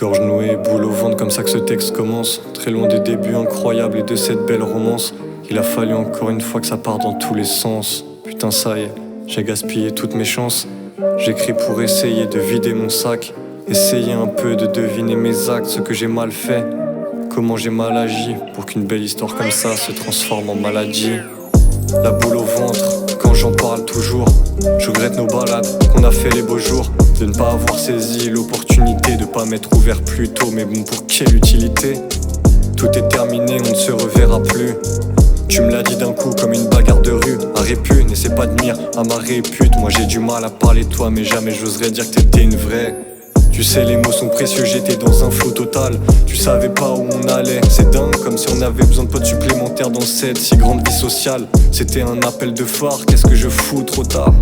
Gorge nouée, boule au ventre, comme ça que ce texte commence. Très loin des débuts incroyables et de cette belle romance. Il a fallu encore une fois que ça parte dans tous les sens. Putain ça y est, j'ai gaspillé toutes mes chances. J'écris pour essayer de vider mon sac. Essayer un peu de deviner mes actes, ce que j'ai mal fait. Comment j'ai mal agi pour qu'une belle histoire comme ça se transforme en maladie. La boule au ventre, quand j'en parle toujours. Je regrette nos balades, qu'on a fait les beaux jours. De ne pas avoir saisi l'opportunité, de pas m'être ouvert plus tôt. Mais bon, pour quelle utilité? Tout est terminé, on ne se reverra plus. Tu me l'as dit d'un coup comme une bagarre de rue. À répu, n'essaie pas de nuire à ma répute. Moi j'ai du mal à parler de toi, mais jamais j'oserais dire que t'étais une vraie. Tu sais les mots sont précieux, j'étais dans un flou total. Tu savais pas où on allait, c'est dingue. Comme si on avait besoin de potes supplémentaires dans cette si grande vie sociale. C'était un appel de phare, qu'est-ce que je fous trop tard.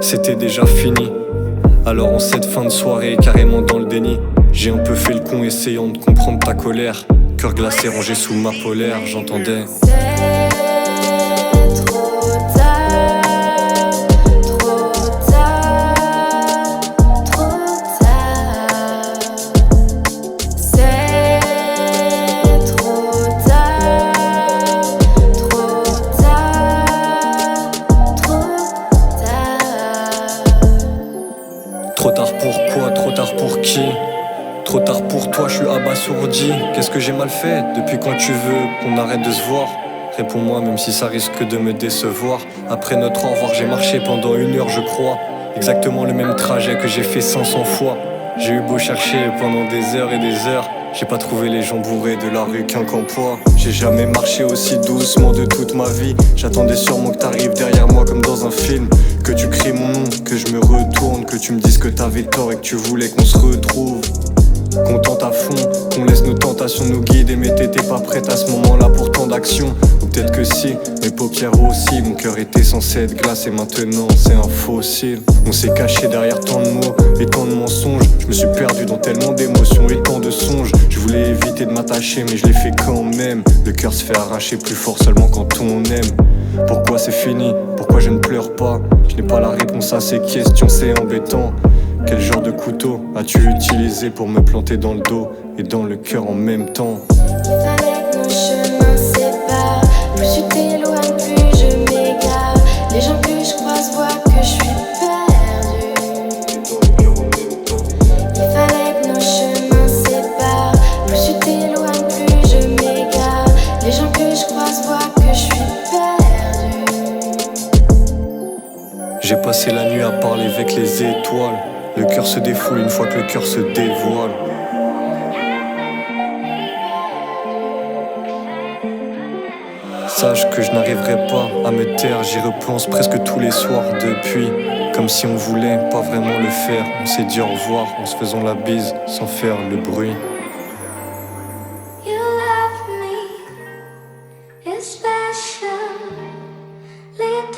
C'était déjà fini. Alors en cette fin de soirée, carrément dans le déni. J'ai un peu fait le con essayant de comprendre ta colère. Cœur glacé rangé sous ma polaire, j'entendais. Trop tard pourquoi, trop tard pour qui? Trop tard pour toi, je suis abasourdi. Qu'est-ce que j'ai mal fait? Depuis quand tu veux qu'on arrête de se voir? Réponds-moi même si ça risque de me décevoir. Après notre au revoir, j'ai marché pendant 1 heure je crois. Exactement le même trajet que j'ai fait 500 fois. J'ai eu beau chercher pendant des heures et des heures. J'ai pas trouvé les gens bourrés de la rue qu'un campois. J'ai jamais marché aussi doucement de toute ma vie. J'attendais sûrement que t'arrives derrière moi comme dans un film. Que tu cries mon nom, que je me retourne. Que tu me dises que t'avais tort et que tu voulais qu'on se retrouve. Qu'on tente à fond, qu'on laisse nos tentations nous guider. Mais t'étais pas prête à ce moment-là pour tant d'action. Ou peut-être que si, mes paupières aussi. Mon cœur était censé être glace et maintenant c'est un fossile. On s'est caché derrière tant de mots et tant de mensonges. Je me suis perdu dans tellement d'émotions et tant de songes. Je voulais éviter de m'attacher mais je l'ai fait quand même. Le cœur se fait arracher plus fort seulement quand on aime. Pourquoi c'est fini? Pourquoi je ne pleure pas? Je n'ai pas la réponse à ces questions, c'est embêtant. Quel genre de couteau as-tu utilisé pour me planter dans le dos et dans le cœur en même temps? Il fallait que nos chemins séparent. Plus tu t'éloignes, plus je m'égare. Les gens que je croise voient que je suis perdue. Il fallait que nos chemins séparent. Plus tu t'éloignes, plus je m'égare. Les gens que je croise voient que je suis perdue. J'ai passé la nuit à parler avec les étoiles. Le cœur se défoule une fois que le cœur se dévoile. Sache que je n'arriverai pas à me taire. J'y repense presque tous les soirs depuis. Comme si on voulait pas vraiment le faire. On s'est dit au revoir en se faisant la bise sans faire le bruit. You love me, it's special. Leave